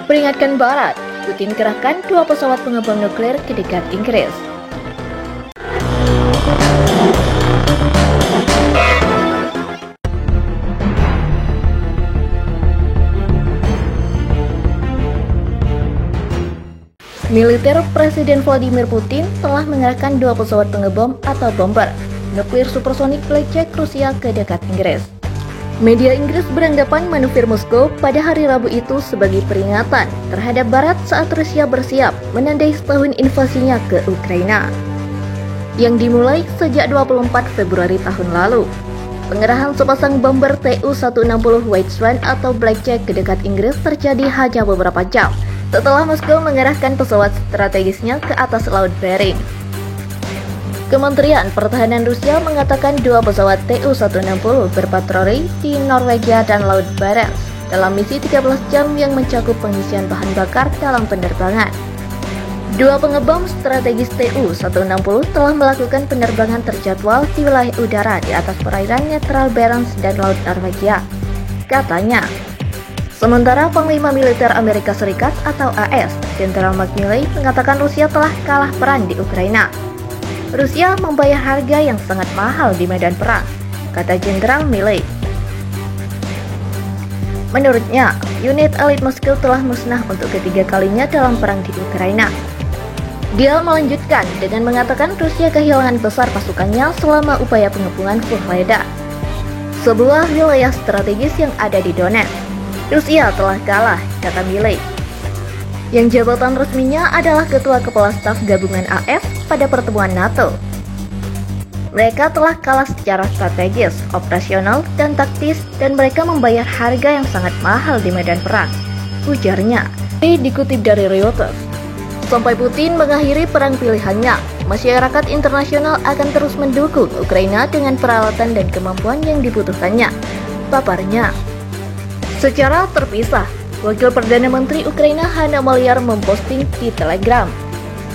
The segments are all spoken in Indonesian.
Peringatkan Barat, Putin kerahkan 2 pesawat pengembang nuklir ke dekat Inggris. Militer Presiden Vladimir Putin telah mengerahkan 2 pesawat pengebom atau bomber nuklir supersonik Blackjack Rusia ke dekat Inggris. Media Inggris beranggapan manuver Moskow pada hari Rabu itu sebagai peringatan terhadap Barat saat Rusia bersiap menandai setahun invasinya ke Ukraina, yang dimulai sejak 24 Februari tahun lalu. Pengerahan sepasang bomber Tu-160 White Swan atau Blackjack ke dekat Inggris terjadi hanya beberapa jam setelah Moskow mengerahkan pesawat strategisnya ke atas Laut Bering. Kementerian Pertahanan Rusia mengatakan 2 pesawat Tu-160 berpatroli di Norwegia dan Laut Barents dalam misi 13 jam yang mencakup pengisian bahan bakar dalam penerbangan. 2 pengebom strategis Tu-160 telah melakukan penerbangan terjadwal di wilayah udara di atas perairan netral Barents dan Laut Norwegia, katanya. Sementara Panglima Militer Amerika Serikat atau AS, Jenderal Mark Milley mengatakan Rusia telah kalah perang di Ukraina. Rusia membayar harga yang sangat mahal di medan perang, kata Jenderal Milley. Menurutnya, unit elit Moskow telah musnah untuk ketiga kalinya dalam perang di Ukraina. Dia melanjutkan dengan mengatakan Rusia kehilangan besar pasukannya selama upaya pengepungan Vuhledar, sebuah wilayah strategis yang ada di Donetsk. Rusia telah kalah, kata Milley, yang jabatan resminya adalah Ketua Kepala Staf Gabungan AS pada pertemuan NATO. Mereka telah kalah secara strategis, operasional, dan taktis, dan mereka membayar harga yang sangat mahal di medan perang, ujarnya. Ini dikutip dari Reuters. Sampai Putin mengakhiri perang pilihannya, masyarakat internasional akan terus mendukung Ukraina dengan peralatan dan kemampuan yang dibutuhkannya, paparnya. Secara terpisah, Wakil Perdana Menteri Ukraina Hanna Maliar memposting di Telegram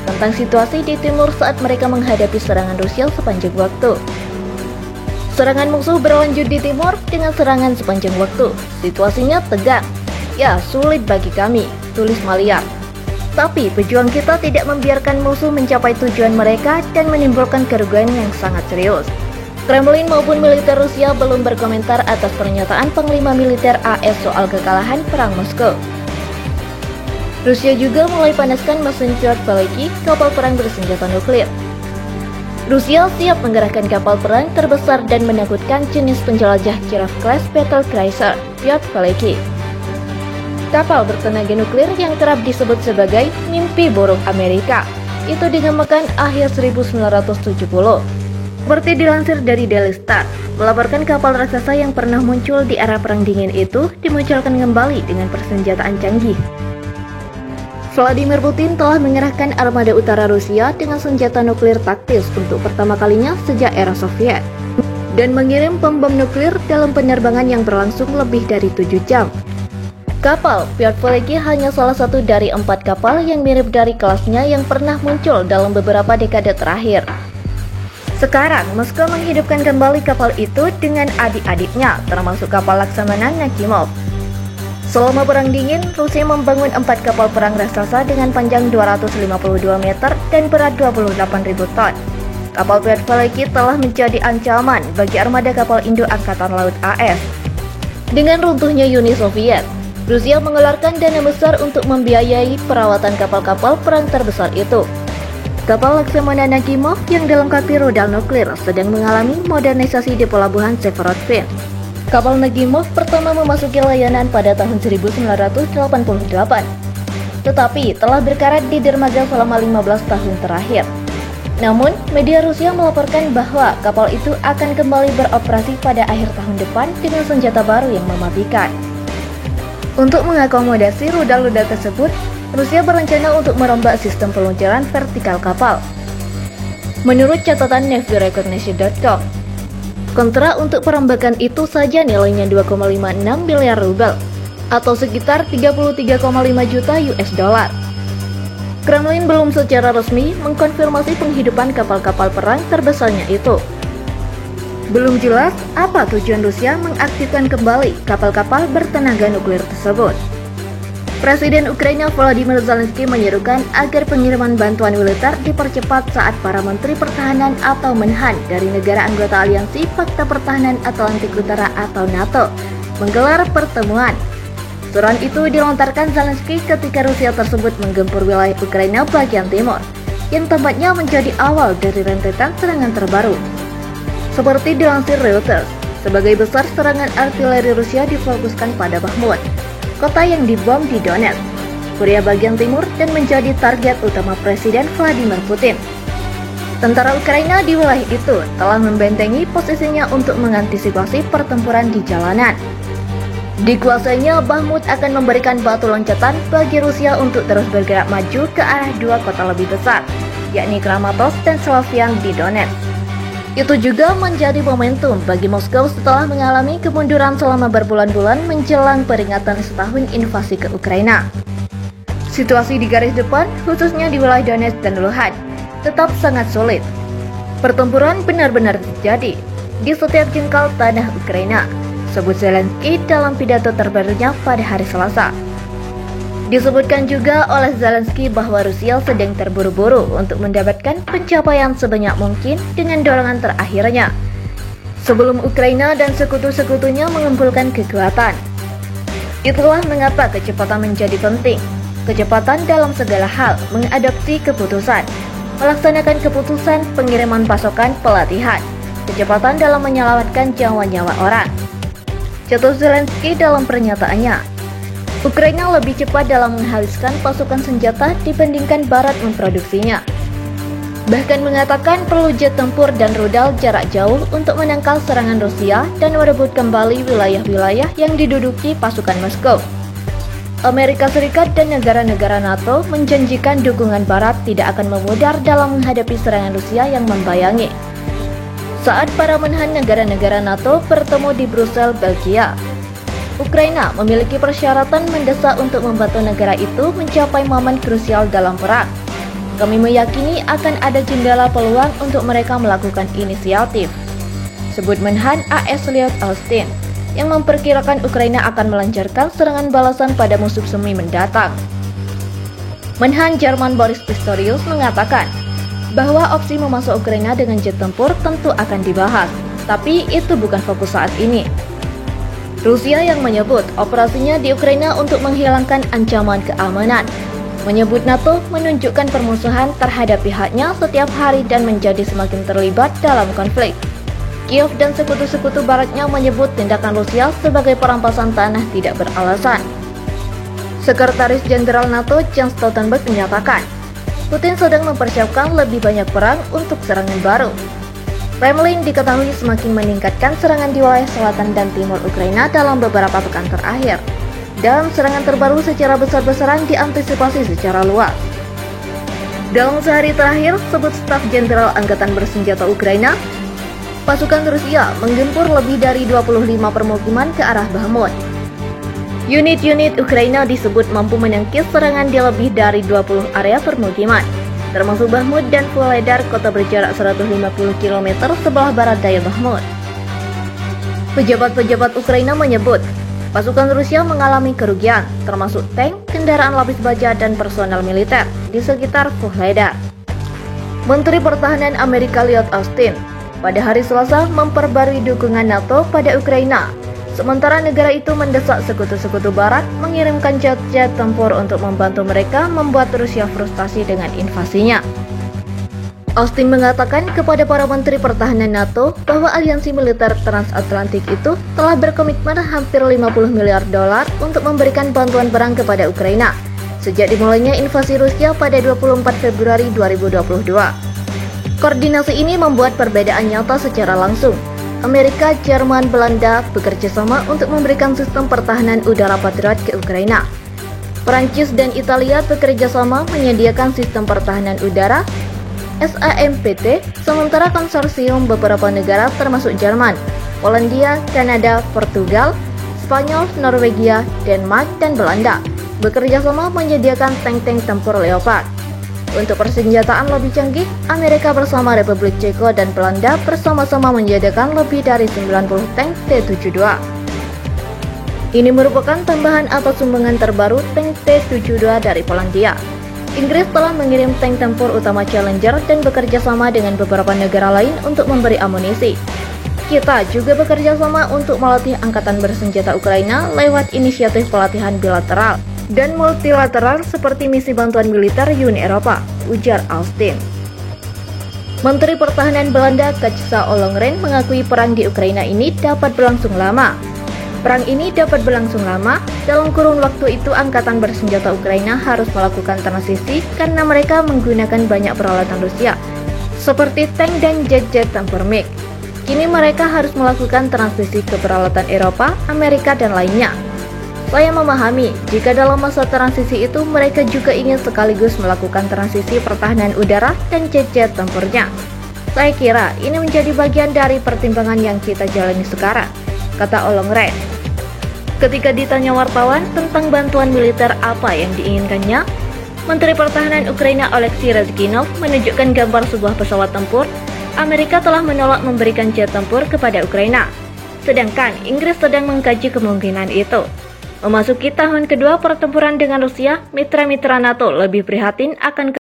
tentang situasi di timur saat mereka menghadapi serangan Rusia sepanjang waktu. Serangan musuh berlanjut di timur dengan serangan sepanjang waktu. Situasinya tegang. Ya, sulit bagi kami, tulis Maliar. Tapi pejuang kita tidak membiarkan musuh mencapai tujuan mereka dan menimbulkan kerugian yang sangat serius. Kremlin maupun militer Rusia belum berkomentar atas pernyataan Panglima Militer AS soal kekalahan perang Moskow. Rusia juga mulai panaskan mesin Pyotr Veliky, kapal perang bersenjata nuklir. Rusia siap mengerahkan kapal perang terbesar dan menakutkan jenis penjelajah Giraffe class battle cruiser Pyotr Veliky. Kapal bertenaga nuklir yang kerap disebut sebagai mimpi buruk Amerika itu dinamakan akhir 1970. Seperti dilansir dari Daily Star, melaporkan kapal raksasa yang pernah muncul di era Perang Dingin itu dimunculkan kembali dengan persenjataan canggih. Vladimir Putin telah mengerahkan armada utara Rusia dengan senjata nuklir taktis untuk pertama kalinya sejak era Soviet dan mengirim bom nuklir dalam penerbangan yang berlangsung lebih dari 7 jam. Kapal Pyotr Veliky hanya salah satu dari 4 kapal yang mirip dari kelasnya yang pernah muncul dalam beberapa dekade terakhir. Sekarang, Moskow menghidupkan kembali kapal itu dengan adik-adiknya, termasuk kapal Laksamana Nakhimov. Selama Perang Dingin, Rusia membangun 4 kapal perang raksasa dengan panjang 252 meter dan berat 28.000 ton. Kapal Pyotr Veliky telah menjadi ancaman bagi armada kapal Indo Angkatan Laut AS. Dengan runtuhnya Uni Soviet, Rusia mengeluarkan dana besar untuk membiayai perawatan kapal-kapal perang terbesar itu. Kapal Laksamana Nakhimov yang dilengkapi rudal nuklir sedang mengalami modernisasi di pelabuhan Severodvinsk. Kapal Nakhimov pertama memasuki layanan pada tahun 1988, tetapi telah berkarat di dermaga selama 15 tahun terakhir. Namun, media Rusia melaporkan bahwa kapal itu akan kembali beroperasi pada akhir tahun depan dengan senjata baru yang mematikan. Untuk mengakomodasi rudal-rudal tersebut, Rusia berencana untuk merombak sistem peluncuran vertikal kapal. Menurut catatan NavyRecognition.com, kontrak untuk perombakan itu saja nilainya 2,56 miliar rubel atau sekitar 33,5 juta US dollar. Kremlin belum secara resmi mengkonfirmasi penghidupan kapal-kapal perang terbesarnya itu. Belum jelas apa tujuan Rusia mengaktifkan kembali kapal-kapal bertenaga nuklir tersebut. Presiden Ukraina Volodymyr Zelensky menyerukan agar pengiriman bantuan militer dipercepat saat para Menteri Pertahanan atau Menhan dari negara anggota Aliansi Fakta Pertahanan Atlantik Utara atau NATO menggelar pertemuan. Surat itu dilontarkan Zelensky ketika Rusia tersebut menggempur wilayah Ukraina bagian timur, yang tampaknya menjadi awal dari rentetan serangan terbaru. Seperti dilansir Reuters, sebagai besar serangan artileri Rusia difokuskan pada Bakhmut, kota yang dibom di Donetsk, Korea bagian timur, dan menjadi target utama Presiden Vladimir Putin. Tentara Ukraina di wilayah itu telah membentengi posisinya untuk mengantisipasi pertempuran di jalanan. Dikuasainya, Bakhmut akan memberikan batu loncatan bagi Rusia untuk terus bergerak maju ke arah dua kota lebih besar, yakni Kramatorsk dan Sloviansk di Donetsk. Itu juga menjadi momentum bagi Moskow setelah mengalami kemunduran selama berbulan-bulan menjelang peringatan setahun invasi ke Ukraina. Situasi di garis depan, khususnya di wilayah Donetsk dan Luhansk, tetap sangat sulit. Pertempuran benar-benar terjadi di setiap jengkal tanah Ukraina, sebut Zelensky dalam pidato terbarunya pada hari Selasa. Disebutkan juga oleh Zelensky bahwa Rusia sedang terburu-buru untuk mendapatkan pencapaian sebanyak mungkin dengan dorongan terakhirnya, sebelum Ukraina dan sekutu-sekutunya mengumpulkan kekuatan. Itulah mengapa kecepatan menjadi penting. Kecepatan dalam segala hal, mengadopsi keputusan, melaksanakan keputusan, pengiriman pasokan, pelatihan, kecepatan dalam menyelamatkan nyawa-nyawa orang. Catat Zelensky dalam pernyataannya, Ukraina lebih cepat dalam menghabiskan pasukan senjata dibandingkan Barat memproduksinya. Bahkan mengatakan perlu jet tempur dan rudal jarak jauh untuk menangkal serangan Rusia dan merebut kembali wilayah-wilayah yang diduduki pasukan Moskow. Amerika Serikat dan negara-negara NATO menjanjikan dukungan Barat tidak akan memudar dalam menghadapi serangan Rusia yang membayangi. Saat para menhan negara-negara NATO bertemu di Brussel, Belgia, Ukraina memiliki persyaratan mendesak untuk membantu negara itu mencapai momen krusial dalam perang. Kami meyakini akan ada jendela peluang untuk mereka melakukan inisiatif, sebut Menhan AS Lloyd Austin, yang memperkirakan Ukraina akan melancarkan serangan balasan pada musim semi mendatang. Menhan Jerman Boris Pistorius mengatakan bahwa opsi memasuk Ukraina dengan jet tempur tentu akan dibahas, tapi itu bukan fokus saat ini. Rusia yang menyebut operasinya di Ukraina untuk menghilangkan ancaman keamanan, menyebut NATO menunjukkan permusuhan terhadap pihaknya setiap hari dan menjadi semakin terlibat dalam konflik. Kiev dan sekutu-sekutu baratnya menyebut tindakan Rusia sebagai perampasan tanah tidak beralasan. Sekretaris Jenderal NATO Jens Stoltenberg menyatakan, Putin sedang mempersiapkan lebih banyak perang untuk serangan baru. Kremlin diketahui semakin meningkatkan serangan di wilayah selatan dan timur Ukraina dalam beberapa pekan terakhir, dan serangan terbaru secara besar-besaran diantisipasi secara luas. Dalam sehari terakhir, sebut Staf Jenderal Angkatan Bersenjata Ukraina, pasukan Rusia menggempur lebih dari 25 permukiman ke arah Bakhmut. Unit-unit Ukraina disebut mampu menangkis serangan di lebih dari 20 area permukiman, termasuk Bakhmut dan Vuhledar, kota berjarak 150 km sebelah barat daya Bakhmut. Pejabat-pejabat Ukraina menyebut pasukan Rusia mengalami kerugian, termasuk tank, kendaraan lapis baja, dan personel militer di sekitar Vuhledar. Menteri Pertahanan Amerika Lloyd Austin pada hari Selasa memperbarui dukungan NATO pada Ukraina, sementara negara itu mendesak sekutu-sekutu barat mengirimkan jet-jet tempur untuk membantu mereka membuat Rusia frustasi dengan invasinya. Austin mengatakan kepada para menteri pertahanan NATO bahwa aliansi militer transatlantik itu telah berkomitmen hampir 50 miliar dolar untuk memberikan bantuan perang kepada Ukraina sejak dimulainya invasi Rusia pada 24 Februari 2022. Koordinasi ini membuat perbedaan nyata secara langsung. Amerika, Jerman, Belanda bekerja sama untuk memberikan sistem pertahanan udara Patriot ke Ukraina. Perancis dan Italia bekerja sama menyediakan sistem pertahanan udara SAMPT, sementara konsorsium beberapa negara termasuk Jerman, Polandia, Kanada, Portugal, Spanyol, Norwegia, Denmark, dan Belanda bekerja sama menyediakan tank-tank tempur Leopard. Untuk persenjataan lebih canggih, Amerika bersama Republik Ceko dan Belanda bersama-sama menyediakan lebih dari 90 tank T-72. Ini merupakan tambahan atas sumbangan terbaru tank T-72 dari Polandia. Inggris telah mengirim tank tempur utama Challenger dan bekerja sama dengan beberapa negara lain untuk memberi amunisi. Kita juga bekerja sama untuk melatih angkatan bersenjata Ukraina lewat inisiatif pelatihan bilateral dan multilateral seperti misi bantuan militer Uni Eropa, ujar Austin. Menteri Pertahanan Belanda Kajsa Ollongren mengakui perang di Ukraina ini dapat berlangsung lama. Perang ini dapat berlangsung lama, dalam kurun waktu itu angkatan bersenjata Ukraina harus melakukan transisi karena mereka menggunakan banyak peralatan Rusia, seperti tank dan jet-jet tempur MiG. Kini mereka harus melakukan transisi ke peralatan Eropa, Amerika, dan lainnya. Saya memahami, jika dalam masa transisi itu mereka juga ingin sekaligus melakukan transisi pertahanan udara dan jet-jet tempurnya. Saya kira ini menjadi bagian dari pertimbangan yang kita jalani sekarang, kata Ollongren. Ketika ditanya wartawan tentang bantuan militer apa yang diinginkannya, Menteri Pertahanan Ukraina Oleksiy Rezhginov menunjukkan gambar sebuah pesawat tempur. Amerika telah menolak memberikan jet tempur kepada Ukraina, sedangkan Inggris sedang mengkaji kemungkinan itu. Memasuki tahun kedua pertempuran dengan Rusia, mitra-mitra NATO lebih prihatin akan